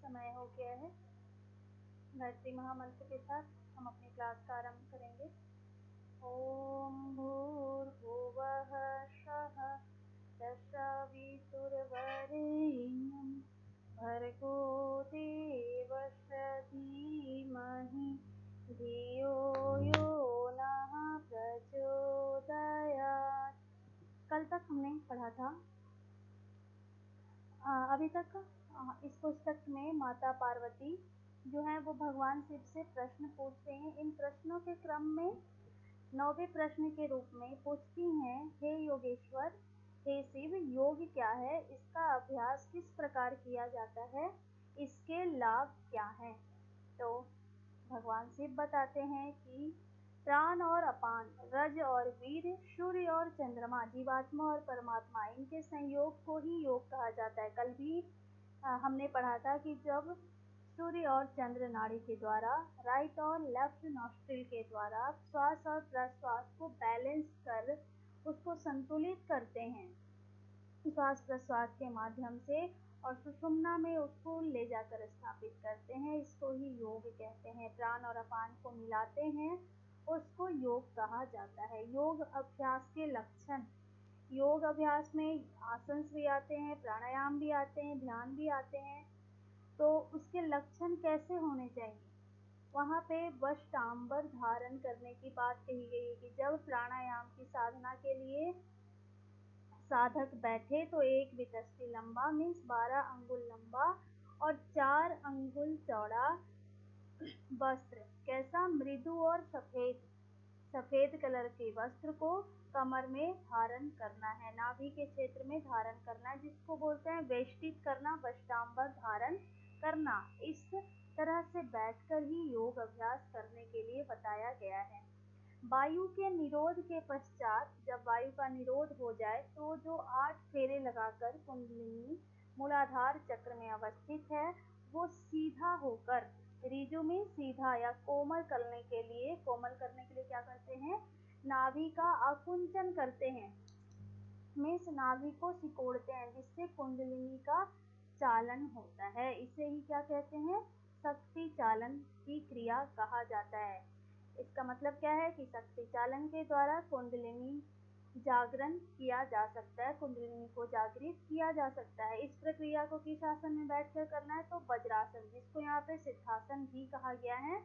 समय हो गया है। गायत्री महामंत्र के साथ हम अपनी क्लास का आरंभ करेंगे। ओम भूर्भुवः स्वः तत्सवितुर्वरेण्यं भर्गो देवस्य धीमहि धियो यो नः प्रचोदयात्। कल तक हमने पढ़ा था अभी तक इस पुस्तक में माता पार्वती जो है वो भगवान शिव से प्रश्न पूछते हैं। इन प्रश्नों के क्रम में 9वें प्रश्न के रूप में पूछती हैं, हे योगेश्वर, हे शिव, योग क्या है, इसका अभ्यास किस प्रकार किया जाता है, इसके लाभ क्या हैं। तो भगवान शिव बताते हैं कि प्राण और अपान, रज और वीर, सूर्य और चंद्रमा, जीवात्मा और परमात्मा, इनके संयोग को ही योग कहा जाता है। कल भी हमने पढ़ा था कि जब सूर्य और चंद्र नाड़ी के द्वारा राइट और लेफ्ट नॉस्ट्रिल के द्वारा श्वास और प्रश्वास को बैलेंस कर उसको संतुलित करते हैं श्वास प्रश्वास के माध्यम से, और सुषुम्ना में उसको ले जाकर स्थापित करते हैं, इसको ही योग कहते हैं। प्राण और अपान को मिलाते हैं, उसको योग कहा जाता है। योग अभ्यास के लक्षण, योग अभ्यास में आसन भी आते हैं, प्राणायाम भी आते हैं, ध्यान भी आते हैं। तो उसके लक्षण कैसे होने चाहिए, वहाँ पे वस्त्रांबर धारण करने की बात कही गई है कि जब प्राणायाम की साधना के लिए साधक बैठे तो 1 वितस्ती लंबा मीन्स 12 अंगुल लंबा और 4 अंगुल चौड़ा वस्त्र, कैसा, मृदु और सफेद कलर के वस्त्र को कमर में धारण करना है, नाभि के क्षेत्र में धारण करना है, जिसको बोलते हैं वेष्टित करना, वस्त्रांबर धारण करना। इस तरह से बैठकर ही योग अभ्यास करने के लिए बताया गया है। वायु के निरोध के पश्चात, जब वायु का निरोध हो जाए तो जो 8 फेरे लगाकर कुंडलिनी मूलाधार चक्र में अवस्थित है वो सीधा होकर, ऋजु में सीधा या कोमल करने के लिए क्या करते हैं, नाभि का आकुंचन करते हैं, मीन्स नाभि को सिकोड़ते हैं, जिससे कुंडलिनी का चालन होता है। इसे ही क्या कहते हैं, शक्ति चालन की क्रिया कहा जाता है। इसका मतलब क्या है कि शक्ति चालन के द्वारा कुंडलिनी जागरण किया जा सकता है, कुंडलिनी को जागृत किया जा सकता है। इस प्रक्रिया को किस आसन में बैठकर करना है, तो वज्रासन, जिसको यहाँ पे सिद्धासन भी कहा गया है,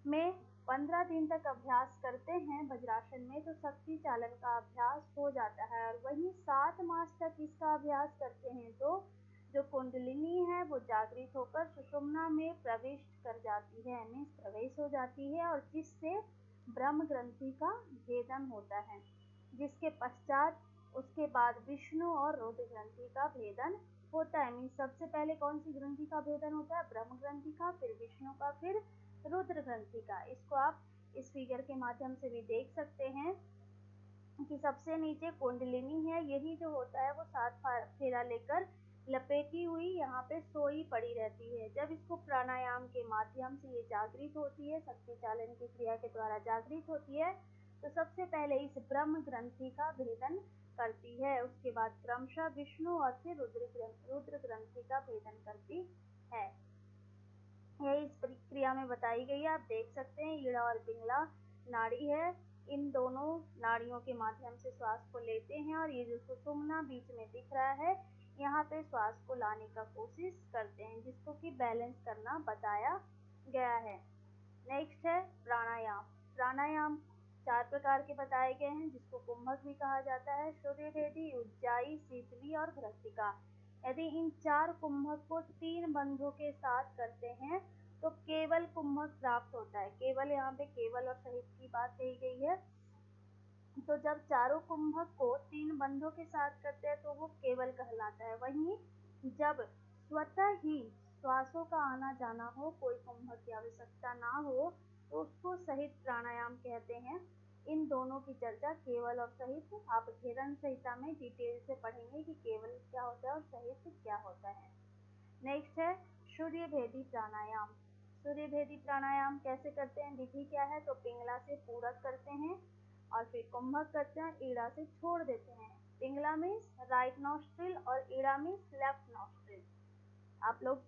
में 15 दिन तक अभ्यास करते हैं वज्रासन में तो शक्ति चालन का अभ्यास हो जाता है। और वहीं 7 मास तक इसका अभ्यास करते हैं तो जो कुंडलिनी है वो जागृत होकर सुषुम्ना में प्रविष्ट कर जाती है, मीन्स प्रवेश हो जाती है, और जिससे ब्रह्म ग्रंथि का भेदन होता है, जिसके पश्चात उसके बाद विष्णु और रुद्र ग्रंथि का भेदन होता है। मीन्स सबसे पहले कौन सी ग्रंथि का भेदन होता है, ब्रह्म ग्रंथि का, फिर विष्णु का, फिर रुद्र ग्रंथि का। इसको आप इस फिगर के माध्यम से भी देख सकते हैं कि सबसे नीचे कुंडलिनी है, यही जो होता है वो 7 फेरा लेकर लपेटी हुई यहाँ पे सोई पड़ी रहती है। जब इसको प्राणायाम के माध्यम से ये जागृत होती है, शक्ति चालन की क्रिया के द्वारा जागृत होती है, तो सबसे पहले इस ब्रह्म ग्रंथि का भेदन करती है, उसके बाद क्रमशः विष्णु और फिर रुद्र ग्रंथि का भेदन करती है। यह इस प्रक्रिया में बताई गई है, आप देख सकते हैं। ईड़ा और पिंगला नाड़ी है, इन दोनों नाड़ियों के माध्यम से श्वास को लेते हैं, और ये जो सुषुम्ना बीच में दिख रहा है यहाँ पे श्वास को लाने का कोशिश करते हैं, जिसको कि बैलेंस करना बताया गया है। नेक्स्ट है प्राणायाम। प्राणायाम 4 प्रकार के बताए गए हैं, जिसको कुंभक भी कहा जाता है, सूर्यभेदी, उज्जाई, शीतली और भ्रत्रिका। यदि इन 4 कुंभक को 3 बंधों के साथ करते हैं तो केवल कुंभक प्राप्त होता है। केवल यहाँ पे केवल और सहित की बात कही गई है। तो जब चारों कुंभक को 3 बंधों के साथ करते हैं तो वो केवल कहलाता है। वहीं जब स्वतः ही श्वासों का आना जाना हो, कोई कुंभक की आवश्यकता ना हो, तो उसको सहित प्राणायाम कहते हैं। इन दोनों की चर्चा केवल और सहित आप घेरन संहिता में डिटेल से पढ़ेंगे कि केवल क्या होता है और सहित क्या होता है। नेक्स्ट है सूर्यभेदी प्राणायाम। सूर्यभेदी प्राणायाम कैसे करते हैं, विधि क्या है, तो पिंगला से पूरक करते हैं और फिर कुंभक करते हैं, ईड़ा से छोड़ देते हैं। पिंगला मीन्स राइट नॉस्ट्रिल और ईड़ा मीन्स लेफ्ट नॉस्ट्रिल। आप लोग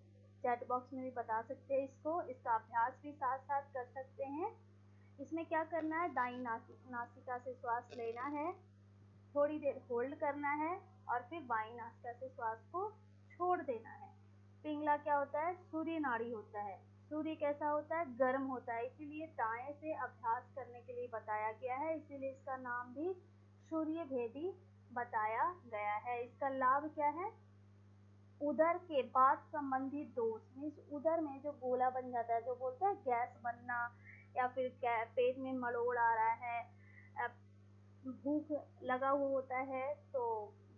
चैट बॉक्स में भी बता सकते हैं इसका अभ्यास भी साथ साथ कर सकते हैं। इसमें क्या करना है, दाईं नासिका से श्वास लेना है, थोड़ी देर होल्ड करना है और फिर बाईं नासिका से श्वास को छोड़ देना है। पिंगला क्या होता है, सूर्य नाड़ी होता है। सूर्य कैसा होता है, गर्म होता है, इसीलिए दाएं से अभ्यास करने के लिए बताया गया है, इसीलिए इसका नाम भी सूर्य भेदी बताया गया है। इसका लाभ क्या है, उदर के बाद संबंधित दोष, मीन्स उदर में जो गोला बन जाता है, जो बोलते हैं गैस बनना या फिर पेट में मरोड़ आ रहा है, भूख लगा हुआ होता है तो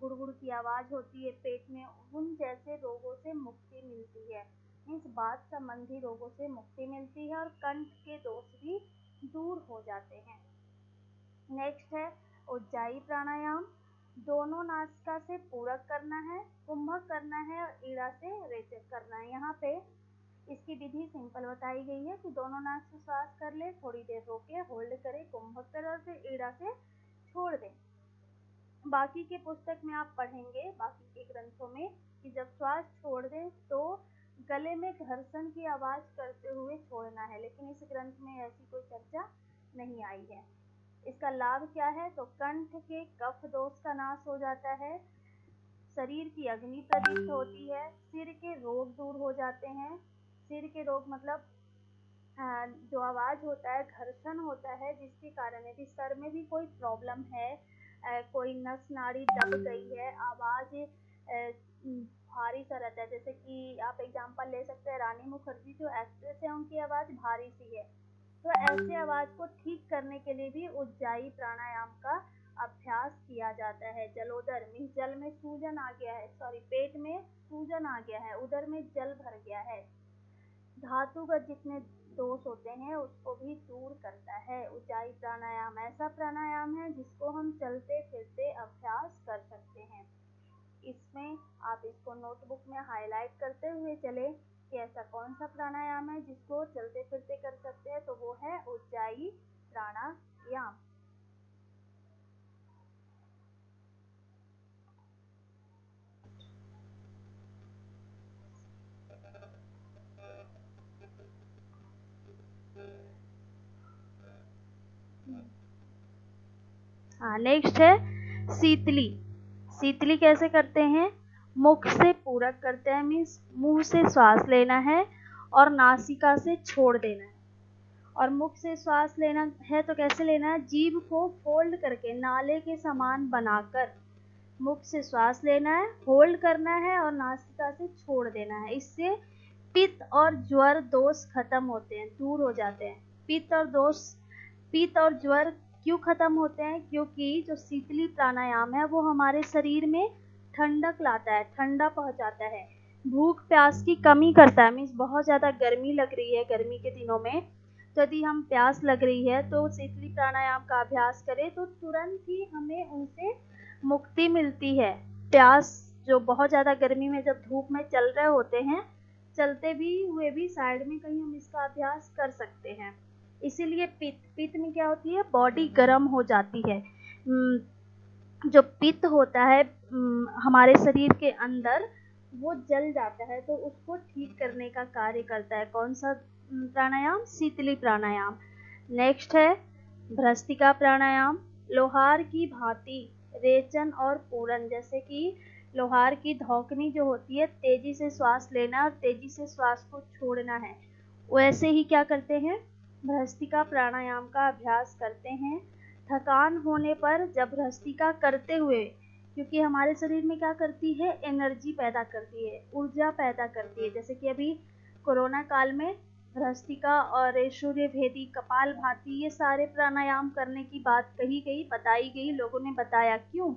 गुड़गुड़ की आवाज़ होती है पेट में, उन जैसे रोगों से मुक्ति मिलती है। मीन्स बात संबंधी रोगों से मुक्ति मिलती है और कंठ के दोष भी दूर हो जाते हैं। नेक्स्ट है उज्जाई प्राणायाम। दोनों नासिका से पूरक करना है, कुंभक करना है और ईड़ा से रेचक करना है। यहाँ पे इसकी विधि सिंपल बताई गई है कि दोनों नाक से श्वास कर ले, थोड़ी देर रोके, होल्ड करे, कुंभक करे और फिर ईड़ा से छोड़ दें। बाकी के पुस्तक में आप पढ़ेंगे, बाकी के ग्रंथों में, कि जब श्वास छोड़ दें तो गले में घर्षण की आवाज़ करते हुए छोड़ना है, लेकिन इस ग्रंथ में ऐसी कोई चर्चा नहीं आई है। इसका लाभ क्या है, तो कंठ के कफ दोष का नाश हो जाता है, शरीर की अग्नि प्रदीप्त होती है, सिर के रोग दूर हो जाते हैं। सिर के रोग मतलब जो आवाज़ होता है, घर्षण होता है, जिसके कारण यदि सर में भी कोई प्रॉब्लम है, कोई नस नाड़ी दब गई है, आवाज़ भारी सा रहता है, जैसे कि आप एग्जांपल ले सकते हैं रानी मुखर्जी जो एक्ट्रेस है, उनकी आवाज़ भारी सी है, तो ऐसे आवाज़ को ठीक करने के लिए भी उज्जाई प्राणायाम का अभ्यास किया जाता है। जलोदर मीन्स जल में सूजन आ गया है, पेट में सूजन आ गया है, उदर में जल भर गया है, धातुगत जितने दोष होते हैं उसको भी दूर करता है। उज्जाई प्राणायाम ऐसा प्राणायाम है जिसको हम चलते फिरते अभ्यास कर सकते हैं। इसमें आप इसको नोटबुक में हाईलाइट करते हुए चले कि ऐसा कौन सा प्राणायाम है जिसको चलते फिरते कर सकते हैं, तो वो है उज्जाई प्राणायाम। हाँ, नेक्स्ट है शीतली। शीतली कैसे करते हैं, मुख से पूरक करते हैं, मीन्स मुंह से श्वास लेना है और नासिका से छोड़ देना है। और मुख से श्वास लेना है तो कैसे लेना है, जीभ को फोल्ड करके नाले के समान बनाकर मुख से श्वास लेना है, होल्ड करना है और नासिका से छोड़ देना है। इससे पित्त और ज्वर दोष खत्म होते हैं, दूर हो जाते हैं। पित्त और ज्वर क्यों खत्म होते हैं, क्योंकि जो शीतली प्राणायाम है वो हमारे शरीर में ठंडक लाता है, ठंडा पहुंचाता है, भूख प्यास की कमी करता है। मीन्स बहुत ज़्यादा गर्मी लग रही है गर्मी के दिनों में, तो यदि हम प्यास लग रही है तो शीतली प्राणायाम का अभ्यास करें तो तुरंत ही हमें उनसे मुक्ति मिलती है। प्यास जो बहुत ज़्यादा गर्मी में जब धूप में चल रहे होते हैं, चलते भी हुए भी साइड में कहीं हम इसका अभ्यास कर सकते हैं। इसीलिए पित्त में क्या होती है, बॉडी गर्म हो जाती है। जो पित्त होता है हमारे शरीर के अंदर, वो जल जाता है, तो उसको ठीक करने का कार्य करता है। कौन सा प्राणायाम, शीतली प्राणायाम। नेक्स्ट है भ्रस्तिका प्राणायाम। लोहार की भांति रेचन और पूरन, जैसे कि लोहार की धौकनी जो होती है, तेजी से श्वास लेना और तेजी से श्वास को छोड़ना है, वैसे ही क्या करते हैं, भ्रस्तिका प्राणायाम का अभ्यास करते हैं। थकान होने पर जब भ्रस्तिका करते हुए, क्योंकि हमारे शरीर में क्या करती है, एनर्जी पैदा करती है, ऊर्जा पैदा करती है, जैसे कि अभी कोरोना काल में भ्रस्तिका और सूर्य भेदी, कपाल भाती, ये सारे प्राणायाम करने की बात कही गई, बताई गई, लोगों ने बताया। क्यों,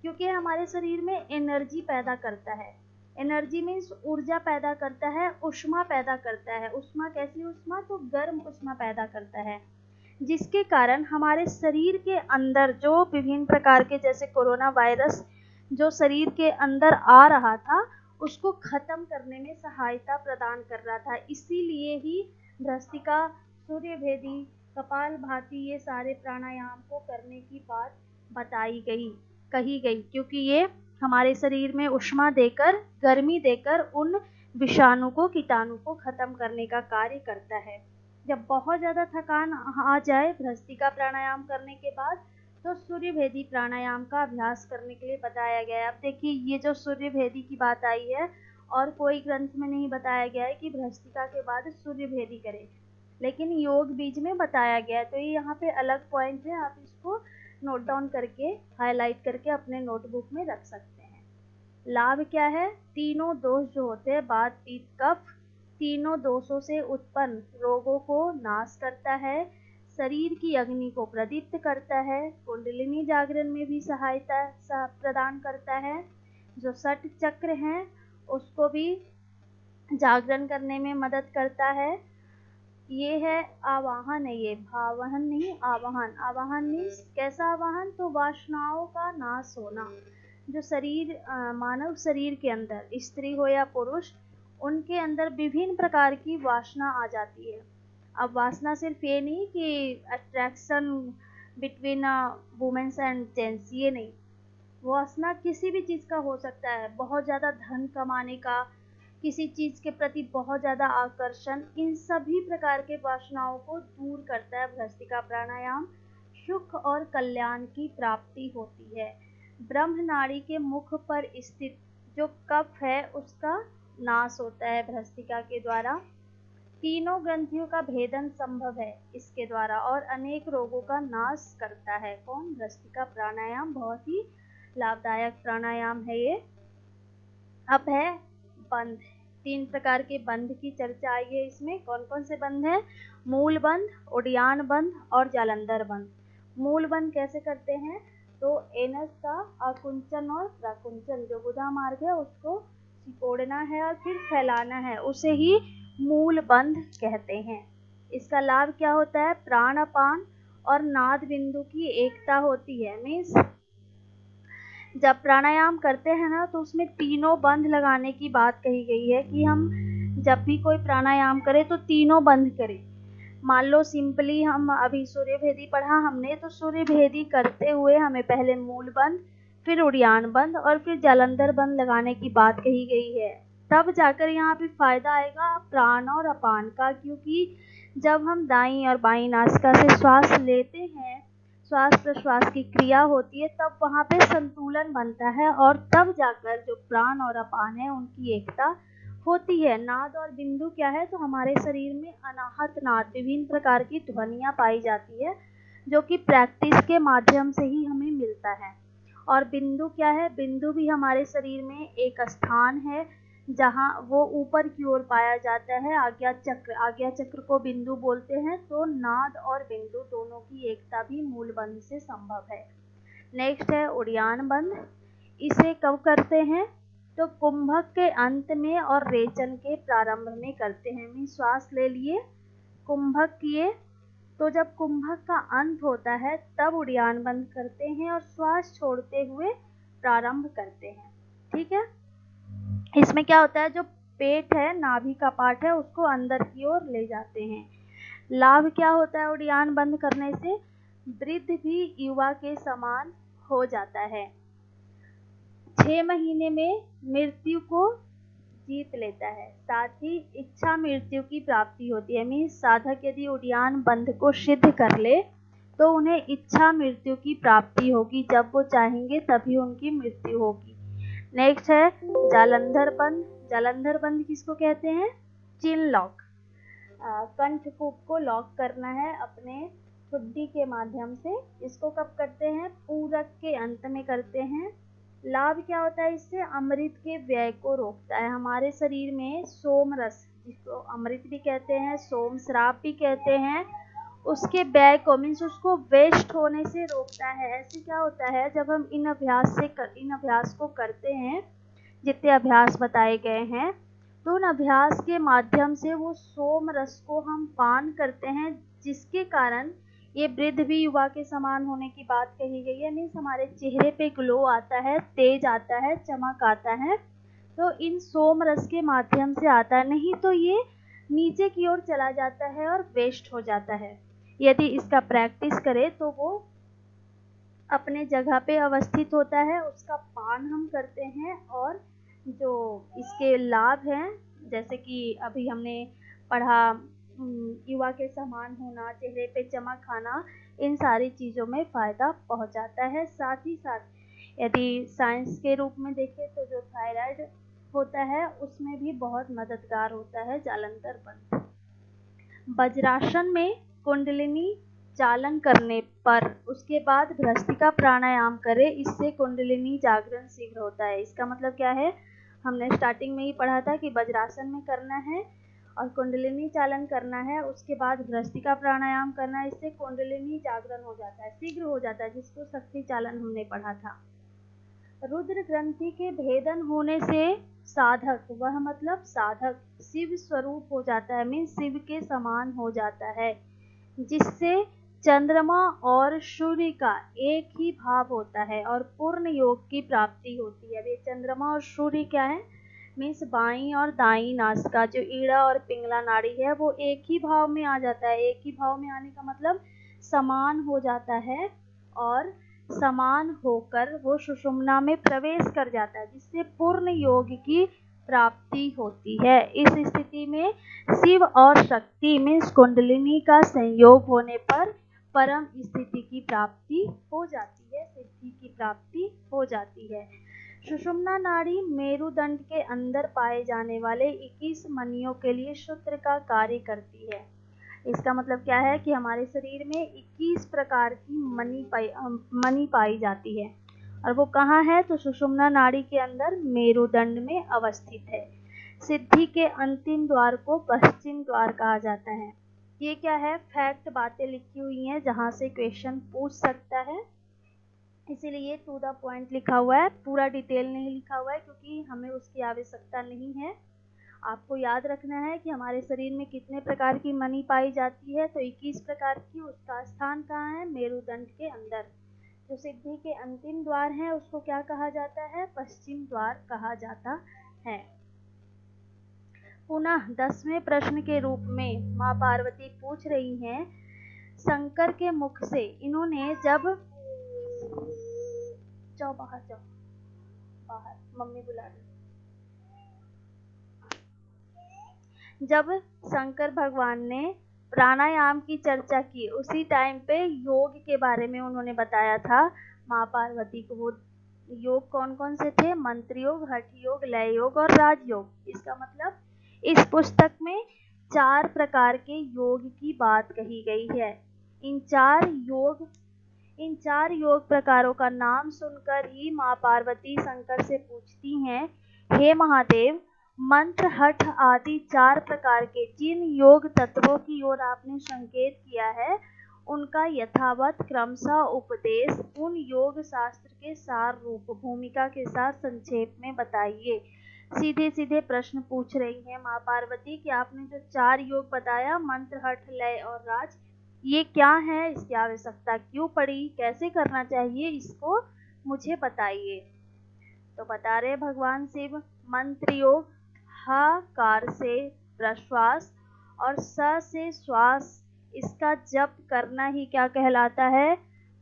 क्योंकि हमारे शरीर में एनर्जी पैदा करता है। एनर्जी मीन्स ऊर्जा पैदा करता है, उष्मा पैदा करता है। उष्मा कैसी उष्मा, तो गर्म उष्मा पैदा करता है, जिसके कारण हमारे शरीर के अंदर जो विभिन्न प्रकार के, जैसे कोरोना वायरस जो शरीर के अंदर आ रहा था, उसको खत्म करने में सहायता प्रदान कर रहा था। इसीलिए ही भ्रस्तिका, सूर्य भेदी, कपाल भाती, ये सारे प्राणायाम को करने की बात बताई गई, कही गई, क्योंकि ये हमारे शरीर में उष्मा देकर, गर्मी देकर उन विषाणु को, कीटाणु को खत्म करने का कार्य करता है। जब बहुत ज़्यादा थकान आ जाए भ्रस्त्रिका प्राणायाम करने के बाद, तो सूर्यभेदी प्राणायाम का अभ्यास करने के लिए बताया गया है। अब देखिए, ये जो सूर्यभेदी की बात आई है, और कोई ग्रंथ में नहीं बताया गया है कि भ्रस्त्रिका के बाद सूर्यभेदी करें, लेकिन योग बीज में बताया गया है। तो ये यहाँ पे अलग पॉइंट है, आप इसको नोट डाउन करके, हाईलाइट करके अपने नोटबुक में रख सकते हैं। लाभ क्या है? तीनों दोष जो होते हैं, वात पित्त कफ, तीनों दोषों से उत्पन्न रोगों को नाश करता है, शरीर की अग्नि को प्रदीप्त करता है, कुंडलिनी जागरण में भी सहायता प्रदान करता है, जो षट चक्र हैं उसको भी जागरण करने में मदद करता है। ये है आवाहन, है ये भावहन नहीं, आवाहन। आवाहन मीन्स कैसा आवाहन? तो वासनाओं का नाश होना। जो शरीर, मानव शरीर के अंदर, स्त्री हो या पुरुष, उनके अंदर विभिन्न प्रकार की वासना आ जाती है। अब वासना सिर्फ ये नहीं कि attraction between womens and gents, ये नहीं। वासना किसी भी चीज़ का हो सकता है, बहुत ज़्यादा धन कमाने का, किसी चीज़ के प्रति बहुत ज़्यादा आकर्षण, इन सभी प्रकार के वासनाओं को दूर करता है भ्रस्त्रिका प्राणायाम। सुख और कल्याण की प्राप्ति होती है। ब्रह्म नाड़ी के मुख पर स्थित जो कफ है उसका नाश होता है भ्रस्त्रिका के द्वारा। तीनों ग्रंथियों का भेदन संभव है इसके द्वारा, और अनेक रोगों का नाश करता है। कौन? भ्रस्त्रिका प्राणायाम। बहुत ही लाभदायक प्राणायाम है ये। अब है बंध। 3 प्रकार के बंध की चर्चा आई है इसमें। कौन कौन से बंध हैं? मूल बंध, उड्डयन बंध और जालंधर बंध। मूल बंध कैसे करते हैं? तो एनस का आकुंचन और प्रकुंचन, जो गुदा मार्ग है उसको सिकोड़ना है और फिर फैलाना है, उसे ही मूल बंध कहते हैं। इसका लाभ क्या होता है? प्राण अपान और नाद बिंदु की एकता होती है। मीन्स जब प्राणायाम करते हैं ना, तो उसमें तीनों बंध लगाने की बात कही गई है कि हम जब भी कोई प्राणायाम करें तो तीनों बंध करें। मान लो सिंपली हम अभी सूर्यभेदी पढ़ा हमने, तो सूर्यभेदी करते हुए हमें पहले मूल बंध, फिर उड्डयन बंध और फिर जालंधर बंध लगाने की बात कही गई है। तब जाकर यहाँ पे फायदा आएगा प्राण और अपान का, क्योंकि जब हम दाईं और बाईं नासिका से श्वास लेते हैं, श्वास प्रश्वास की क्रिया होती है, तब वहाँ पे संतुलन बनता है, और तब जाकर जो प्राण और अपान है उनकी एकता होती है। नाद और बिंदु क्या है? तो हमारे शरीर में अनाहत नाद, विभिन्न प्रकार की ध्वनियाँ पाई जाती है, जो कि प्रैक्टिस के माध्यम से ही हमें मिलता है। और बिंदु क्या है? बिंदु भी हमारे शरीर में एक स्थान है जहाँ वो ऊपर की ओर पाया जाता है, आज्ञा चक्र। आज्ञा चक्र को बिंदु बोलते हैं। तो नाद और बिंदु दोनों की एकता भी मूल बंध से संभव है। नेक्स्ट है उड्डयन बंध। इसे कब करते हैं? तो कुंभक के अंत में और रेचन के प्रारंभ में करते हैं। मीन श्वास ले लिए, कुंभक किए, तो जब कुंभक का अंत होता है तब उड्डयन बंद करते हैं और श्वास छोड़ते हुए प्रारंभ करते हैं। ठीक है। इसमें क्या होता है? जो पेट है, नाभि का पार्ट है, उसको अंदर की ओर ले जाते हैं। लाभ क्या होता है उड्डयन बंद करने से? वृद्ध भी युवा के समान हो जाता है। 6 महीने में मृत्यु को जीत लेता है, साथ ही इच्छा मृत्यु की प्राप्ति होती है। मीन्स साधक यदि उड्डयन बंध को सिद्ध कर ले तो उन्हें इच्छा मृत्यु की प्राप्ति होगी। जब वो चाहेंगे तभी उनकी मृत्यु होगी। नेक्स्ट है जालंधर बंध। जालंधर बंध किसको कहते हैं? चिन लॉक। कंठकूप को लॉक करना है अपने ठुड्डी के माध्यम से। इसको कब करते हैं? पूरक के अंत में करते हैं। लाभ क्या होता है इससे? अमृत के व्यय को रोकता है। हमारे शरीर में सोम रस, जिसको अमृत भी कहते हैं, सोम श्राप भी कहते हैं, उसके व्यय को, मीन्स उसको वेस्ट होने से रोकता है। ऐसे क्या होता है, जब हम इन अभ्यास को करते हैं, जितने अभ्यास बताए गए हैं, तो उन अभ्यास के माध्यम से वो सोम रस को हम पान करते हैं, जिसके कारण ये वृद्ध भी युवा के समान होने की बात कही गई है। मीन्स हमारे चेहरे पे ग्लो आता है, तेज आता है, चमक आता है, तो इन सोम रस के माध्यम से आता है। नहीं तो ये नीचे की ओर चला जाता है और वेस्ट हो जाता है। यदि इसका प्रैक्टिस करें तो वो अपने जगह पे अवस्थित होता है, उसका पान हम करते हैं, और जो इसके लाभ हैं जैसे कि अभी हमने पढ़ा युवा के समान होना, चेहरे पे चमक आना, इन सारी चीज़ों में फ़ायदा पहुंचाता है। साथ ही साथ यदि साइंस के रूप में देखें तो जो थायराइड होता है उसमें भी बहुत मददगार होता है जालंधर बंद। वज्रासन में कुंडलिनी चालन करने पर उसके बाद भ्रष्टिका प्राणायाम करें, इससे कुंडलिनी जागरण शीघ्र होता है। इसका मतलब क्या है, हमने स्टार्टिंग में ही पढ़ा था कि वज्रासन में करना है और कुंडलिनी चालन करना है, उसके बाद भ्रष्टिका प्राणायाम करना है, इससे कुंडलिनी जागरण हो जाता है, शीघ्र हो जाता है, जिसको शक्ति चालन हमने पढ़ा था। रुद्र ग्रंथि के भेदन होने से साधक, वह मतलब साधक शिव स्वरूप हो जाता है, मीन्स शिव के समान हो जाता है, जिससे चंद्रमा और सूर्य का एक ही भाव होता है और पूर्ण योग की प्राप्ति होती है। अब ये चंद्रमा और सूर्य क्या है, मीन्स बाईं और दाईं नासिका, जो ईड़ा और पिंगला नाड़ी है, वो एक ही भाव में आ जाता है। एक ही भाव में आने का मतलब समान हो जाता है और समान होकर वो सुषुम्ना में प्रवेश कर जाता है, जिससे पूर्ण योग की प्राप्ति होती है। इस स्थिति में शिव और शक्ति मीन्स कुंडलिनी का संयोग होने पर परम स्थिति की प्राप्ति हो जाती है, सिद्धि की प्राप्ति हो जाती है। सुषुम्ना नाड़ी मेरुदंड के अंदर पाए जाने वाले 21 मणियों के लिए सूत्र का कार्य करती है। इसका मतलब क्या है कि हमारे शरीर में 21 प्रकार की मणि पाई जाती है और वो कहाँ है, तो सुषुम्ना नाड़ी के अंदर मेरुदंड में अवस्थित है। सिद्धि के अंतिम द्वार को पश्चिम द्वार कहा जाता है। ये क्या है, फैक्ट बातें लिखी हुई हैं जहाँ से क्वेश्चन पूछ सकता है, इसीलिए टू द पॉइंट लिखा हुआ है, पूरा डिटेल नहीं लिखा हुआ है क्योंकि हमें उसकी आवश्यकता नहीं है। आपको याद रखना है कि हमारे शरीर में कितने प्रकार की मणि पाई जाती है, तो 21 प्रकार की। उसका स्थान कहाँ है, मेरुदंड के अंदर। जो सिद्धि के अंतिम द्वार है उसको क्या कहा जाता है, पश्चिम द्वार कहा जाता है। पुनः 10वें प्रश्न के रूप में माँ पार्वती पूछ रही हैं, शंकर के मुख से इन्होंने जब, जाओ बाहर जाओ, बाहर मम्मी बुला रही। जब शंकर भगवान ने प्राणायाम की चर्चा की, उसी टाइम पे योग के बारे में उन्होंने बताया था माँ पार्वती को। वो योग कौन कौन से थे, मंत्र योग, हठ योग, लय योग और राजयोग। इसका मतलब इस पुस्तक में 4 प्रकार के योग की बात कही गई है। इन चार योग प्रकारों का नाम सुनकर ही माँ पार्वती शंकर से पूछती हैं, हे महादेव, मंत्र, हठ आदि 4 प्रकार के जिन योग तत्वों की ओर आपने संकेत किया है, उनका यथावत क्रमशः उपदेश उन योग शास्त्र के सार रूप भूमिका के साथ संक्षेप में बताइए। सीधे सीधे प्रश्न पूछ रही हैं माँ पार्वती कि आपने जो 4 योग बताया, मंत्र, हठ, लय और राज, ये क्या है, इसकी आवश्यकता क्यों पड़ी, कैसे करना चाहिए, इसको मुझे बताइए। तो बता रहे भगवान शिव, मंत्र योग हकार से प्रश्वास और स से श्वास, इसका जप करना ही क्या कहलाता है,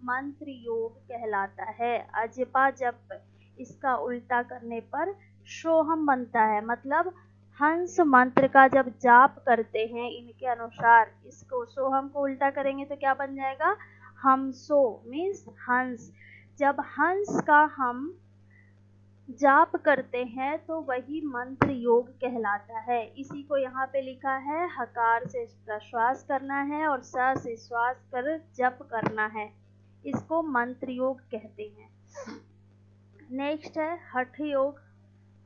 मंत्र योग कहलाता है। अजपा जप, इसका उल्टा करने पर सोहम बनता है, मतलब हंस मंत्र का जब जाप करते हैं इनके अनुसार, इसको सोहम को उल्टा करेंगे तो क्या बन जाएगा, हमसो मीन्स हंस। जब हंस का हम जाप करते हैं तो वही मंत्र योग कहलाता है। इसी को यहाँ पे लिखा है, हकार से प्रश्वास करना है और स से श्वास कर जप करना है, इसको मंत्र योग कहते हैं। नेक्स्ट है हठ योग।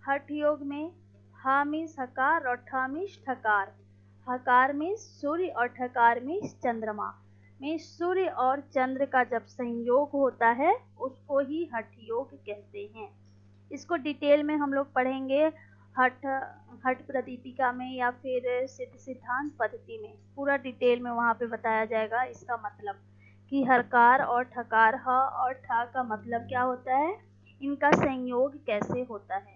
हठ योग में ह मीन्स हकार और ठ मीन्स ठकार। हकार मीन्स सूर्य और ठकार मीन्स चंद्रमा। मीन्स सूर्य और चंद्र का जब संयोग होता है उसको ही हठ योग कहते हैं। इसको डिटेल में हम लोग पढ़ेंगे हठ प्रदीपिका में या फिर सिद्ध सिद्धांत पद्धति में, पूरा डिटेल में वहाँ पे बताया जाएगा इसका मतलब कि हकार और ठकार, ह और ठ का मतलब क्या होता है, इनका संयोग कैसे होता है।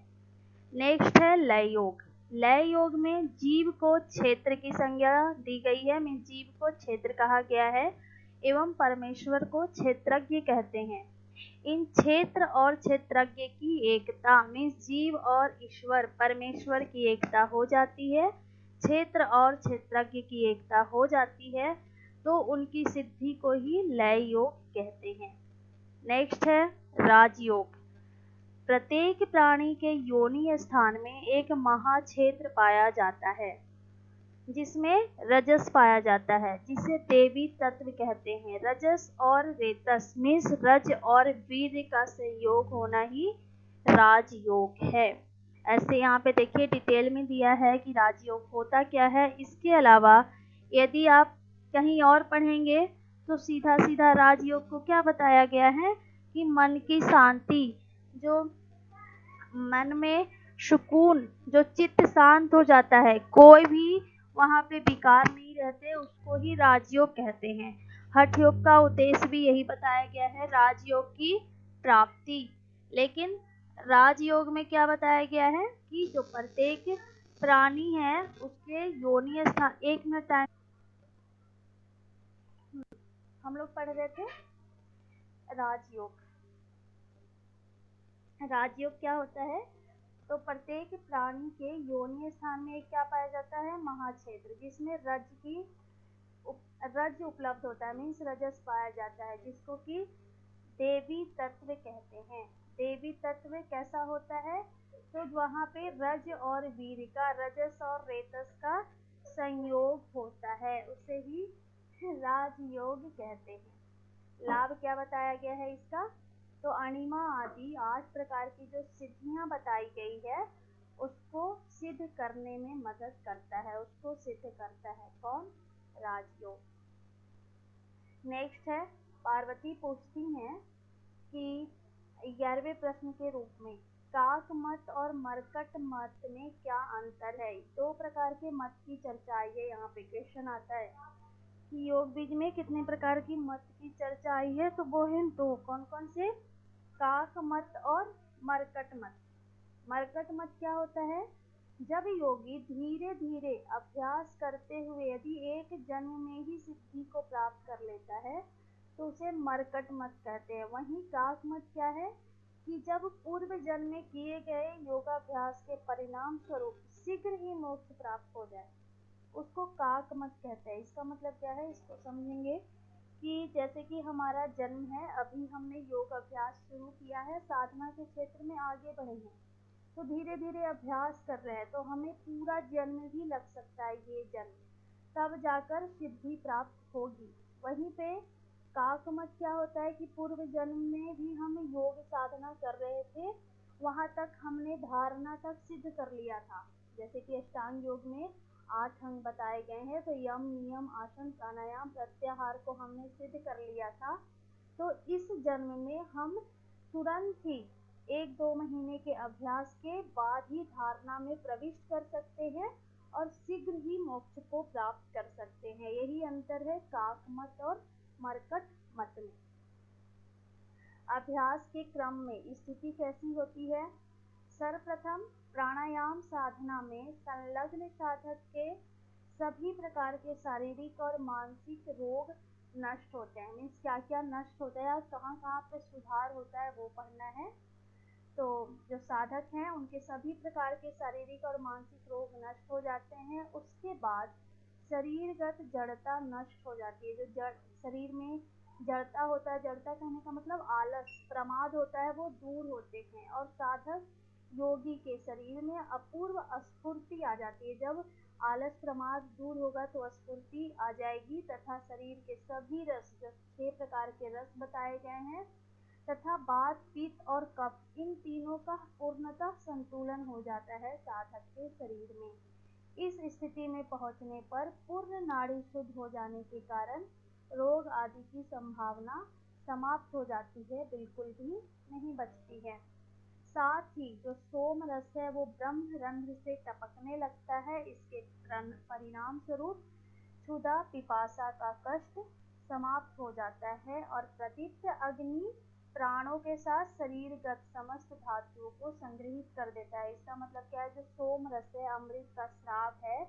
नेक्स्ट है लय योग। लय योग में जीव को क्षेत्र की संज्ञा दी गई है, जीव को क्षेत्र कहा गया है एवं परमेश्वर को क्षेत्रज्ञ कहते हैं। इन क्षेत्र और क्षेत्रज्ञ की एकता मीन्स जीव और ईश्वर परमेश्वर की एकता हो जाती है, क्षेत्र और क्षेत्रज्ञ की एकता हो जाती है, तो उनकी सिद्धि को ही लय योग कहते हैं। नेक्स्ट है राजयोग। प्रत्येक प्राणी के योनि स्थान में एक महाक्षेत्र पाया जाता है जिसमें रजस पाया जाता है, जिसे देवी तत्व कहते हैं। रजस और रेतस मीन्स रज और वीर्य का संयोग होना ही राजयोग है। ऐसे यहाँ पे देखिए डिटेल में दिया है कि राजयोग होता क्या है। इसके अलावा यदि आप कहीं और पढ़ेंगे तो सीधा सीधा राजयोग को क्या बताया गया है कि मन की शांति, जो मन में सुकून, जो चित्त शांत हो जाता है, कोई भी वहाँ पे विकार नहीं रहते, उसको ही राजयोग कहते हैं। हठ योग का उद्देश्य भी यही बताया गया है, राजयोग की प्राप्ति। लेकिन राजयोग में क्या बताया गया है कि जो प्रत्येक प्राणी है उसके योनि स्थान, एक मिनट टाइम, हम लोग पढ़ रहे थे राजयोग। राजयोग क्या होता है, तो प्रत्येक प्राणी के योनि स्थान में क्या पाया जाता है, महाक्षेत्र, जिसमें रज उपलब्ध होता है मीन्स रजस पाया जाता है, जिसको कि देवी तत्व कहते हैं। देवी तत्व कैसा होता है, तो वहाँ पे रज और वीर का, रजस और रेतस का संयोग होता है, उसे ही राजयोग कहते हैं। लाभ क्या बताया गया है इसका, तो अणिमा आदि 8 प्रकार की जो सिद्धियां बताई गई है उसको सिद्ध करने में मदद करता है, उसको सिद्ध करता है कौन, राजयोग। नेक्स्ट है पार्वती पूछती हैं कि 11वें प्रश्न के रूप में काक मत और मरकट मत में क्या अंतर है। 2 प्रकार के मत की चर्चा आई है, यहाँ पे क्वेश्चन आता है कि योग बीज में कितने प्रकार की मत की चर्चा आई है, तो वो है 2। कौन कौन से, काक मत और मरकट मत। मरकट मत क्या होता है, जब योगी धीरे धीरे अभ्यास करते हुए यदि एक जन्म में ही सिद्धि को प्राप्त कर लेता है तो उसे मरकट मत कहते हैं। वहीं काक मत क्या है कि जब पूर्व जन्म में किए गए योगाभ्यास के परिणाम स्वरूप शीघ्र ही मोक्ष प्राप्त हो जाए, उसको काक मत कहते हैं। इसका मतलब क्या है, इसको समझेंगे कि जैसे कि हमारा जन्म है, अभी हमने योग अभ्यास शुरू किया है, साधना के क्षेत्र में आगे बढ़े हैं, तो धीरे धीरे अभ्यास कर रहे हैं, तो हमें पूरा जन्म भी लग सकता है, ये जन्म, तब जाकर सिद्धि प्राप्त होगी। वहीं पे काकमत क्या होता है कि पूर्व जन्म में भी हम योग साधना कर रहे थे, वहां तक हमने धारणा तक सिद्ध कर लिया था। जैसे कि अष्टांग योग में 8 अंग बताए गए हैं, तो यम नियम आसन प्राणायाम प्रत्याहार को हमने सिद्ध कर लिया था। तो इस जन्म में हम तुरंत ही 1-2 महीने के अभ्यास के बाद ही धारणा में प्रविष्ट कर सकते हैं और शीघ्र ही मोक्ष को प्राप्त कर सकते हैं। यही अंतर है काक मत और मरकट मत में। अभ्यास के क्रम में स्थिति कैसी होती है, सर्वप्रथम प्राणायाम साधना में संलग्न साधक के सभी प्रकार के शारीरिक और मानसिक रोग नष्ट होते हैं। मीन्स क्या क्या नष्ट होता है और कहाँ कहाँ पे सुधार होता है वो पढ़ना है। तो जो साधक हैं उनके सभी प्रकार के शारीरिक और मानसिक रोग नष्ट हो जाते हैं। उसके बाद शरीरगत जड़ता नष्ट हो जाती है। जो शरीर में जड़ता होता है, जड़ता कहने का मतलब आलस, प्रमाद होता है, वो दूर होते हैं और साधक योगी के शरीर में अपूर्व स्फूर्ति आ जाती है। जब आलस प्रमाद दूर होगा तो स्फूर्ति आ जाएगी तथा शरीर के सभी रस, जो 6 प्रकार के रस बताए गए हैं, तथा वात पित्त और कफ, इन तीनों का पूर्णतः संतुलन हो जाता है साधक के शरीर में। इस स्थिति में पहुंचने पर पूर्ण नाड़ी शुद्ध हो जाने के कारण रोग आदि की संभावना समाप्त हो जाती है, बिल्कुल भी नहीं बचती है। साथ ही जो सोम रस है वो ब्रह्म रंध्र से टपकने लगता है। इसके परिणाम स्वरूप क्षुधा पिपासा का कष्ट समाप्त हो जाता है और प्रदीप्त अग्नि प्राणों के साथ शरीरगत समस्त धातुओं को संग्रहित कर देता है। इसका मतलब क्या है, जो सोम रस है, अमृत का स्राव है,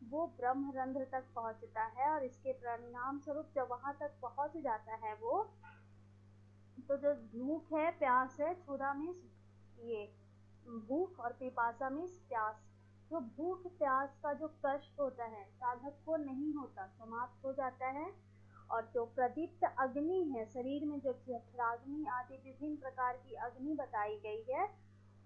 वो ब्रह्म रंध्र तक पहुंचता है और इसके परिणाम स्वरूप जब वहां तक पहुंच जाता है वो तो जो भूख है, प्यास है, क्षुधा मीन्स ये भूख और पिपासा मीन्स प्यास। जो भूख प्यास का जो कष्ट होता है साधक को नहीं होता, समाप्त हो जाता है। और जो प्रदीप्त अग्नि है शरीर में, जो जठराग्नि आदि विभिन्न प्रकार की अग्नि बताई गई है,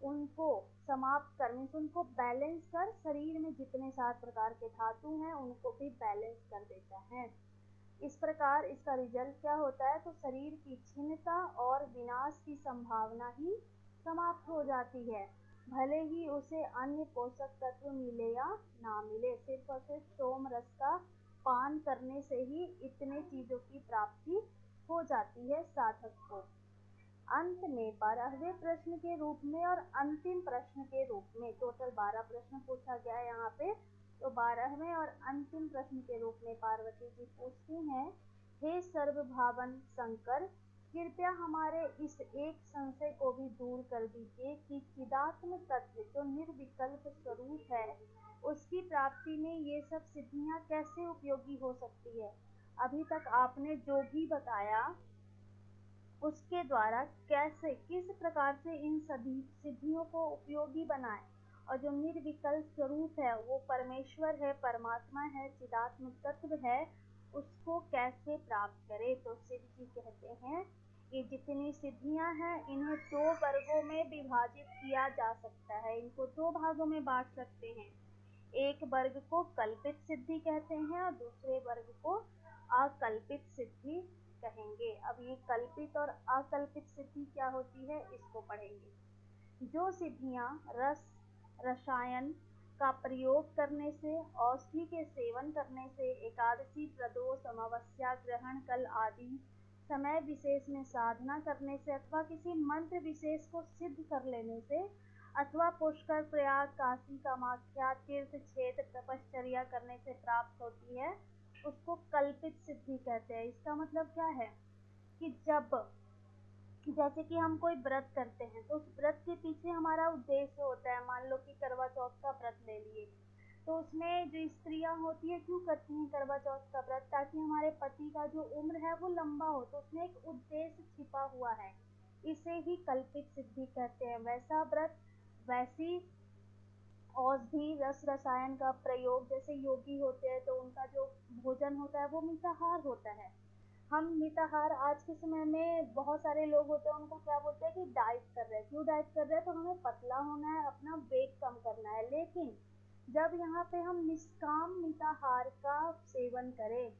उनको समाप्त करने से, उनको बैलेंस कर, शरीर में जितने 7 प्रकार के धातु हैं उनको भी बैलेंस कर देता है। इस प्रकार इसका रिजल्ट क्या होता है, तो शरीर की क्षीणता और विनाश की संभावना ही समाप्त हो जाती है, भले ही उसे अन्य पोषक तत्व मिले या ना मिले। सिर्फ और सिर्फ सोम रस का पान करने से ही इतने चीजों की प्राप्ति हो जाती है साधक को। अंत में 12वें प्रश्न के रूप में और अंतिम प्रश्न के रूप में, टोटल 12 प्रश्न पूछा गया है यहाँ पे, तो 12वें और अंतिम प्रश्न के रूप में पार्वती जी पूछती हैं, हे सर्वभावन शंकर, कृपया हमारे इस एक संशय को भी दूर कर दीजिए कि चिदात्म तत्व जो निर्विकल्प स्वरूप है, उसकी प्राप्ति में ये सब सिद्धियां कैसे उपयोगी हो सकती है। अभी तक आपने जो भी बताया उसके द्वारा कैसे, किस प्रकार से इन सभी सिद्धियों को उपयोगी बनाएं, और जो निर्विकल्प स्वरूप है वो परमेश्वर है, परमात्मा है, चिदात्म तत्व है, उसको कैसे प्राप्त करें। तो शिव जी कहते हैं कि जितनी सिद्धियां हैं इन्हें 2 वर्गों में विभाजित किया जा सकता है, इनको 2 भागों में बांट सकते हैं। एक वर्ग को कल्पित सिद्धि कहते हैं और दूसरे वर्ग को अकल्पित सिद्धि कहेंगे। अब ये कल्पित और अकल्पित सिद्धि क्या होती है इसको पढ़ेंगे। जो सिद्धियां रस, रसायन का प्रयोग करने से, औषधि के सेवन करने से, एकादशी, प्रदोष, अमावस्या, ग्रहण कल आदि समय विशेष में साधना करने से, अथवा किसी मंत्र विशेष को सिद्ध कर लेने से, अथवा पुष्कर, प्रयाग, काशी, कामाख्या तीर्थ क्षेत्र तपश्चर्या करने से प्राप्त होती है, उसको कल्पित सिद्धि कहते हैं। इसका मतलब क्या है कि जब, जैसे कि हम कोई व्रत करते हैं तो उस व्रत के पीछे हमारा उद्देश्य होता है। मान लो कि करवा चौथ का व्रत ले लिए, तो उसमें जो स्त्रियां होती है क्यों करती हैं करवा चौथ का व्रत, ताकि हमारे पति का जो उम्र है वो लंबा हो, तो उसमें एक उद्देश्य छिपा हुआ है, इसे ही कल्पित सिद्धि कहते हैं। वैसा व्रत, वैसी औषधि, रस रसायन का प्रयोग, जैसे योगी होते हैं तो उनका जो भोजन होता है वो मिताहार होता है। हम मिताहार, आज के समय में बहुत सारे लोग होते हैं उनको क्या बोलते हैं कि डाइट कर रहे हैं। क्यों डाइट कर रहे हैं, तो हमें पतला होना है, अपना वेट कम करना है। लेकिन जब यहाँ पे हम निष्काम मिताहार का सेवन करें,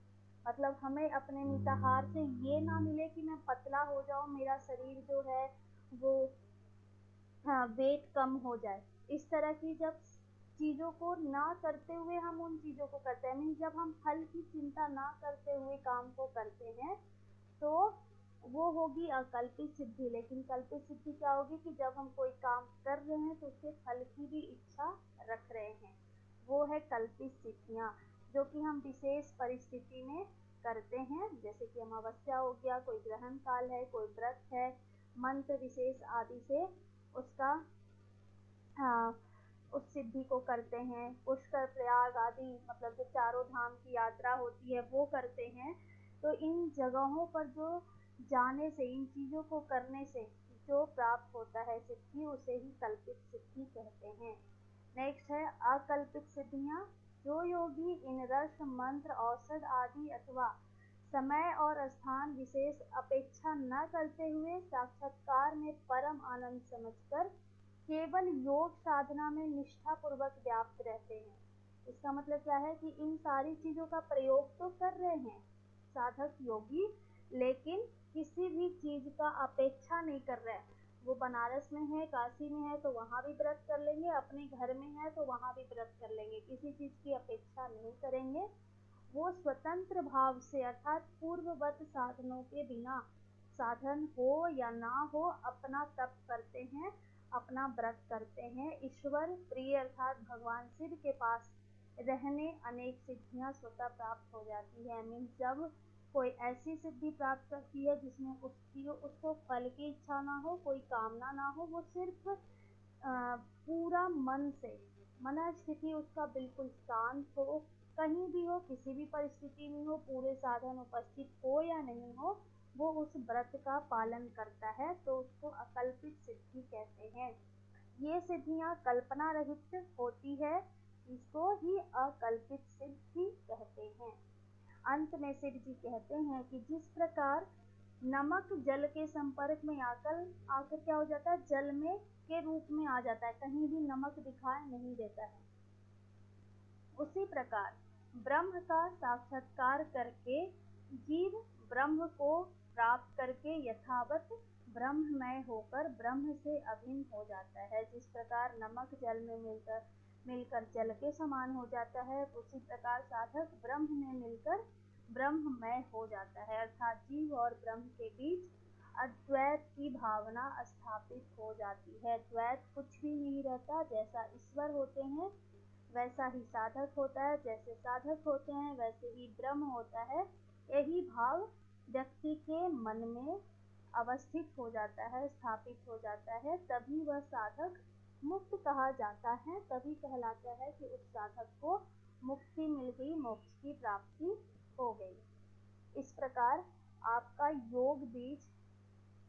मतलब हमें अपने मिताहार से ये ना मिले कि मैं पतला हो जाऊं, मेरा शरीर जो है वो, हाँ, वेट कम हो जाए, इस तरह की जब चीज़ों को ना करते हुए हम उन चीज़ों को करते हैं, मीन्स जब हम फल की चिंता ना करते हुए काम को करते हैं, तो वो होगी अकल्पित सिद्धि। लेकिन कल्पित सिद्धि क्या होगी कि जब हम कोई काम कर रहे हैं तो उसके फल की भी इच्छा रख रहे हैं, वो है कल्पित सिद्धियाँ, जो कि हम विशेष परिस्थिति में करते हैं। जैसे कि अमावस्या हो गया, कोई ग्रहण काल है, कोई व्रत है, मंत्र विशेष आदि से उसका, हाँ, उस सिद्धि को करते हैं। पुष्कर, प्रयाग आदि, मतलब जो चारों धाम की यात्रा होती है वो करते हैं। तो इन जगहों पर जो जाने से, इन चीज़ों को करने से जो प्राप्त होता है सिद्धि, उसे ही कल्पित सिद्धि कहते हैं। नेक्स्ट है अकल्पित सिद्धियाँ। जो योगी इन रस, मंत्र, औषध आदि अथवा समय और स्थान विशेष अपेक्षा न करते हुए साक्षात्कार में परम आनंद समझकर केवल योग साधना में निष्ठा पूर्वक व्याप्त रहते हैं। इसका मतलब क्या है कि इन सारी चीजों का प्रयोग तो कर रहे हैं साधक योगी, लेकिन किसी भी चीज का अपेक्षा नहीं कर रहे हैं। वो बनारस में है, काशी में है तो वहाँ भी व्रत कर लेंगे, अपने घर में है तो वहाँ भी व्रत कर लेंगे, किसी चीज की अपेक्षा नहीं करेंगे। वो स्वतंत्र भाव से, अर्थात पूर्ववत साधनों के बिना, साधन हो या ना हो, अपना तप करते हैं, अपना व्रत करते हैं। ईश्वर प्रिय अर्थात भगवान शिव के पास रहने अनेक सिद्धियां स्वतः प्राप्त हो जाती है। मीन्स जब कोई ऐसी सिद्धि प्राप्त करती है जिसमें उसको फल की इच्छा ना हो, कोई कामना ना हो, वो सिर्फ पूरा मन से, मन स्थिति उसका बिल्कुल शांत हो, कहीं भी हो, किसी भी परिस्थिति में हो, पूरे साधन उपस्थित हो या नहीं हो, वो उस व्रत का पालन करता है तो उसको अकल्पित सिद्धि कहते हैं। ये सिद्धियां कल्पना रहित होती है, इसको ही अकल्पित सिद्धि कहते हैं। अंत में सिद्ध जी कहते हैं कि जिस प्रकार नमक जल के संपर्क में आकर आकर क्या हो जाता है, जल में के रूप में आ जाता है, कहीं भी नमक दिखाई नहीं देता है, उसी प्रकार ब्रह्म का साक्षात्कार करके जीव ब्रह्म को प्राप्त करके यथावत ब्रह्ममय होकर ब्रह्म से अभिन्न हो जाता है। जिस प्रकार नमक जल में मिलकर जल के समान हो जाता है, उसी प्रकार साधक ब्रह्म में मिलकर ब्रह्ममय हो जाता है, अर्थात जीव और ब्रह्म के बीच अद्वैत की भावना स्थापित हो जाती है। द्वैत कुछ भी नहीं रहता, जैसा ईश्वर होते हैं वैसा ही साधक होता है, जैसे साधक होते हैं वैसे ही ब्रह्म होता है। यही भाव व्यक्ति के मन में अवस्थित हो जाता है, स्थापित हो जाता है, तभी वह साधक मुक्त कहा जाता है, तभी कहलाता है कि उस साधक को मुक्ति मिल गई, मोक्ष की प्राप्ति हो गई। इस प्रकार आपका योग बीज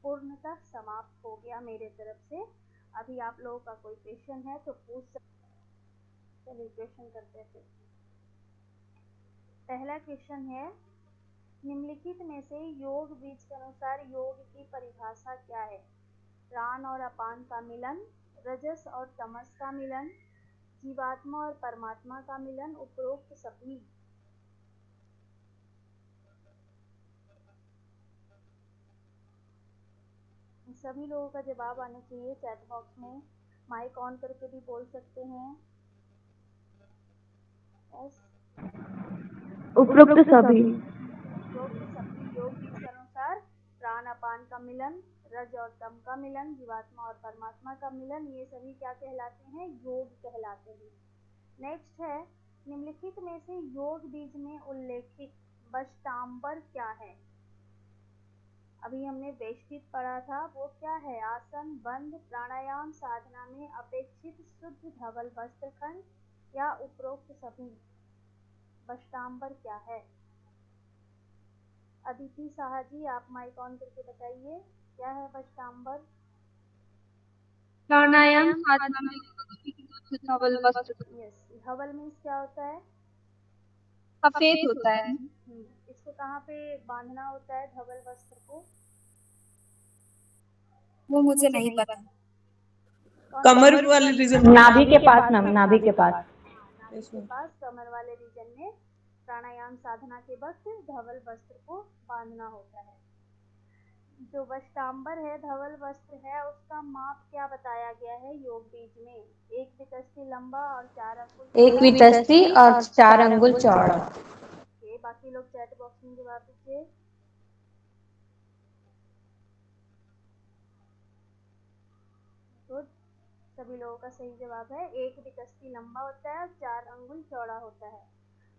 पूर्णतः समाप्त हो गया मेरे तरफ से। अभी आप लोगों का कोई क्वेश्चन है तो पूछ सकते। चलिए क्वेश्चन करते हैं। पहला क्वेश्चन है, निम्नलिखित में से योग बीज के अनुसार योग की परिभाषा क्या है? प्राण और अपान का मिलन, रजस और तमस का मिलन, जीवात्मा और परमात्मा का मिलन, उपरोक्त सभी। सभी लोगों का जवाब आना चाहिए। चैट बॉक्स में माइक ऑन करके भी बोल सकते हैं। उपरोक्त सभी। उपरोक्त सभी योग बीज के अनुसार प्राण अपान का मिलन, रज और तम का मिलन, जीवात्मा और परमात्मा का मिलन, ये सभी क्या कहलाते हैं? योग कहलाते हैं। नेक्स्ट है, निम्नलिखित में से योग बीज में उल्लेखित वष्टांबर क्या है? अभी हमने वेष्टित पढ़ा था, वो क्या है? आसन, बंध, प्राणायाम साधना में अपेक्षित शुद्ध धवल वस्त्रखंड या उपरोक्त सभी। वष्टांबर क्या है? अदिति साहा जी, आप माइक ऑन करके बताइए, क्या है वष्टांबर? प्राणायाम साधना में धवल वस्त्र। यस, धवल मीन्स क्या होता है? सफेद होता है। इसको कहाँ पे बांधना होता है धवल वस्त्र को? वो मुझे नहीं पता। कमर वाले रीजन, नाभि के पास ना, नाभि के पास। नाभि के पास कमर वाले रीजन में प्राणायाम साधना के वक्त धवल वस्त्र को बांधना होता है। जो वष्टांबर है, धवल वस्त्र है, उसका माप क्या बताया गया है योग बीज में? 1 वितस्ती लंबा और 4 अंगुल। 1 वितस्ती और 4 अंगुल चौड़ा। ओके, बाकी लोग चैट बॉक्स में जवाब दीजिए। गुड, सभी लोगों का सही जवाब है। 1 वितस्ती लंबा होता है और 4 अंगुल चौड़ा होता है।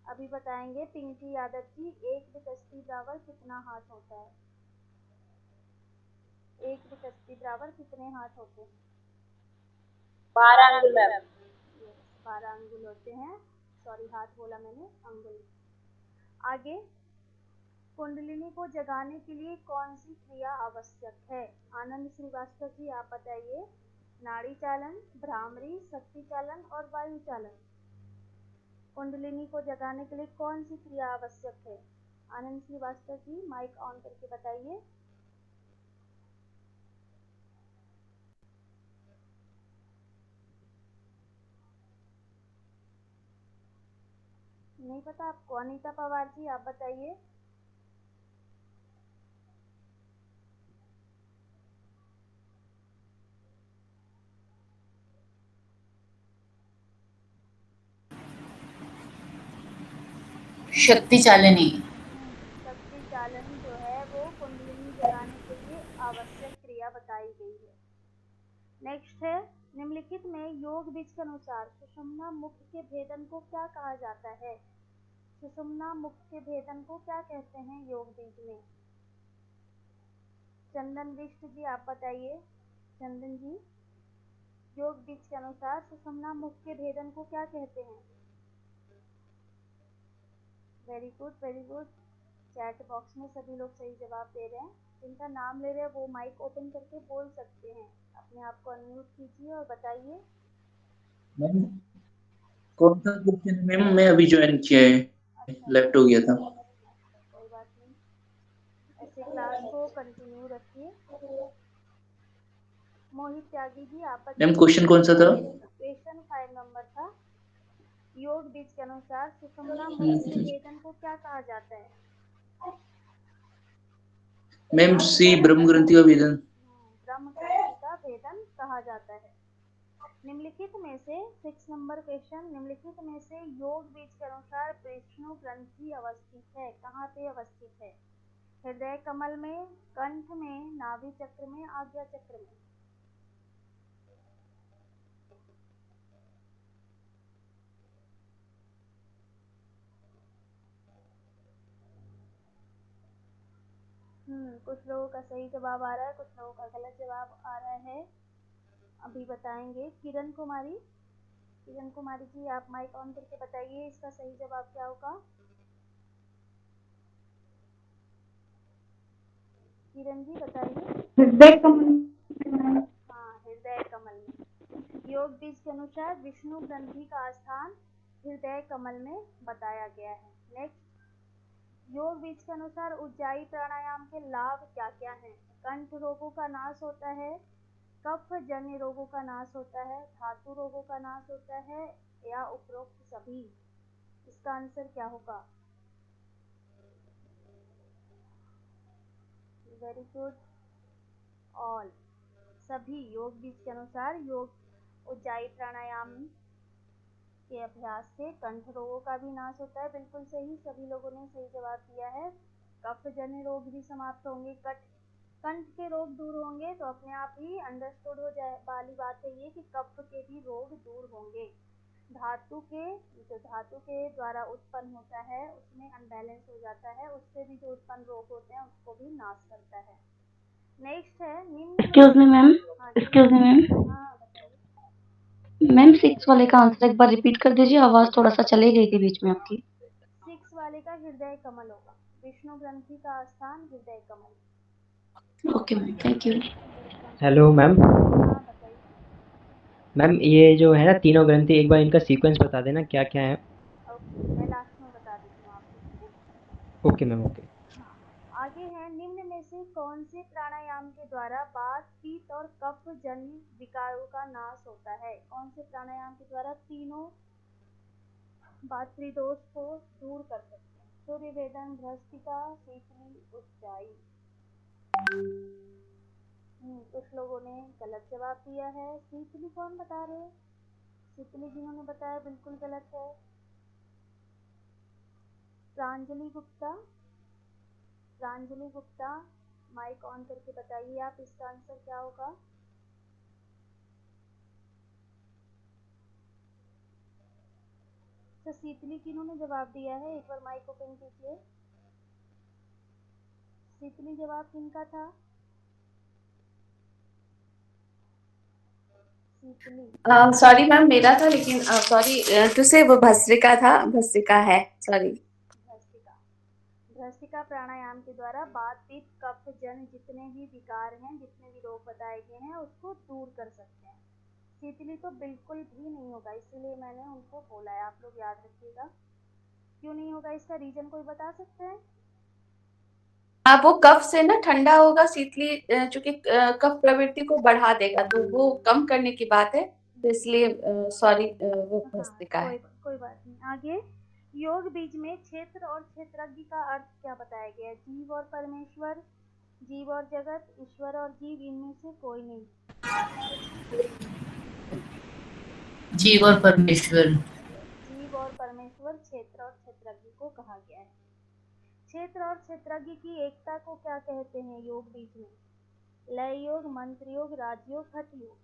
अभी बताएंगे पिंकी यादव जी, 1 वितस्ती बराबर कितना हाथ होता है? 1 वितस्ती बराबर कितने हाथ होते हैं? 12 अंगुल मैम। 12 अंगुल होते हैं। सॉरी, हाथ बोला मैंने, अंगुल। आगे, कुंडलिनी को जगाने के लिए कौन सी क्रिया आवश्यक है? आनंद श्रीवास्तव जी, आप बताइए। नाड़ी चालन, भ्रामरी, शक्ति चालन और वायु चालन। कुंडलिनी को जगाने के लिए कौन सी क्रिया आवश्यक है? आनंद श्रीवास्तव जी, माइक ऑन करके बताइए। नहीं पता आपको? अनीता पवार जी, आप बताइए। शक्ति चालनी। शक्ति चालन जो है वो कुंडलिनी जगाने के लिए आवश्यक क्रिया बताई गई है। नेक्स्ट है, निम्नलिखित में योग बीज के अनुसार सुषुम्ना मुख के भेदन को क्या कहा जाता है? सुषुम्ना मुख के भेदन को क्या कहते हैं योग बीज में? चंदन विष्ट जी, आप बताइए। चंदन जी, योग बीज के अनुसार सुषुम्ना मुख के भेदन को क्या कहते हैं? Very good, very good. Chat box में सभी लोग सही जवाब दे रहे हैं। जिनका नाम ले रहे हैं वो माइक ओपन करके बोल सकते हैं। अपने आप को अनम्यूट कीजिए और बताइए। मैम कौन सा क्वेश्चन मैम? मैं अभी ज्वाइन किया है, लेफ्ट हो गया था। कोई बात नहीं, ऐसे क्लास को कंटिन्यू रखिए। मोहित त्यागी जी आप मैम क्वेश्चन कौन सा था? क्वेश्चन 5 नंबर था। योग बीज के अनुसार सुषुम्ना मुख के भेदन को क्या कहा जाता है? मैम सी ब्रह्म ग्रंथि का भेदन। ब्रह्म ग्रंथि का भेदन कहा जाता है। निम्नलिखित में से 6 नंबर क्वेश्चन, निम्नलिखित में से योग बीज के अनुसार विष्णु ग्रंथि अवस्थित है, कहाँ पे अवस्थित है? हृदय कमल में, कंठ में, नाभि चक्र में, आज्ञा चक्र में? कुछ लोगों का सही जवाब आ रहा है, कुछ लोगों का गलत जवाब आ रहा है। अभी बताएंगे। किरण कुमारी जी आप माइक ऑन करके बताइए इसका सही जवाब क्या होगा। किरण जी बताइए। हृदय कमल। हाँ, हृदय कमल में। योग बीज के अनुसार विष्णु ग्रंथि का स्थान हृदय कमल में बताया गया है। नेक्स्ट, योग बीज के अनुसार उज्जाई प्राणायाम के लाभ क्या क्या हैं? कंठ रोगों का नाश होता है, कफ जन्य रोगों का नाश होता है, धातु रोगों का नाश होता है, या उपरोक्त सभी? इसका आंसर क्या होगा? वेरी गुड, ऑल, सभी। योग बीज के अनुसार योग उज्जाई प्राणायाम के अभ्यास से कंठ रोगों का भी नाश होता है। बिल्कुल सही, सभी लोगों ने सही जवाब दिया है। कफ जन्य रोग भी समाप्त होंगे, कंठ के रोग दूर होंगे, तो अपने आप ही अंडरस्टूड हो जाए वाली बात है ये कि कफ के भी रोग दूर होंगे। धातु के द्वारा उत्पन्न होता है उसमें अनबैलेंस हो जाता है, उससे भी जो उत्पन्न रोग होते हैं उसको भी नाश करता है। नेक्स्ट है निम्न। एक्सक्यूज मी मैम, हाँ बताइए मैम 6 वाले का आंसर एक बार रिपीट कर दीजिए, आवाज थोड़ा सा चली गई थी बीच में आपकी। 6 वाले का हृदय कमल होगा, विष्णु ग्रंथि का स्थान हृदय कमल। Okay ma'am, thank you. Hello ma'am. हाँ बताइए। मैम ये जो है ना तीनों ग्रंथि, एक बार इनका सीक्वेंस बता देना क्या क्या है। ओके, मैं लास्ट में बता देती हूँ आपको, ठीक है। Okay ma'am, okay. हाँ, आगे है निम्न में से कौन से प्राणायाम के द्वारा वात, पित्त और कफ जन्य विकारों का नाश होता है? कौन से प्राणायाम के द्वारा तीनों वातृदोष को दूर कर सकते हैं? सूर्य वेदन, भ्रष्टिका, शीतली, उज्जाई। कुछ लोगों ने गलत जवाब दिया है। शीतली कौन बता रहे हैं? शीतली जिन्होंने बताया बिल्कुल गलत है। प्रांजलि गुप्ता माइक ऑन करके बताइए आप, इसका आंसर क्या होगा? तो शीतली किन्होंने जवाब दिया है, एक बार माइक ओपन कीजिए। शीतली जवाब किनका था? शीतली। सॉरी मैम मेरा था, लेकिन सॉरी टू से वो भस्त्रिका था, भस्त्रिका है, सॉरी। भ्रष्टिका प्राणायाम के द्वारा वात, पित्त, कफ जन्य जितने भी विकार हैं, जितने भी रोग बताए गए हैं उसको दूर कर सकते हैं। शीतली तो बिल्कुल भी नहीं होगा, इसीलिए मैंने उनको बोला है, आप लोग याद रखिएगा। क्यों नहीं होगा इसका रीजन कोई बता सकते हैं? आप वो कफ से ना ठंडा होगा, शीतली चूंकि कफ प्रवृत्ति को बढ़ा देगा, तो वो कम करने की बात है, तो इसलिए सॉरी वो भस्त्रिका है। कोई बात नहीं। आगे, योग बीज में क्षेत्र और क्षेत्रज्ञ का अर्थ क्या बताया गया है? जीव और परमेश्वर, जीव और जगत, ईश्वर और जीव, इनमें से कोई नहीं। जीव और परमेश्वर। जीव और परमेश्वर, क्षेत्र और क्षेत्रज्ञ को कहा गया है। क्षेत्र और क्षेत्रज्ञ की एकता को क्या कहते हैं योग बीज में? लय योग, मंत्र योग, राजयोग, हठ योग?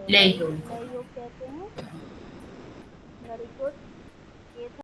लय योग कहते हैं। वेरी गुड, ये था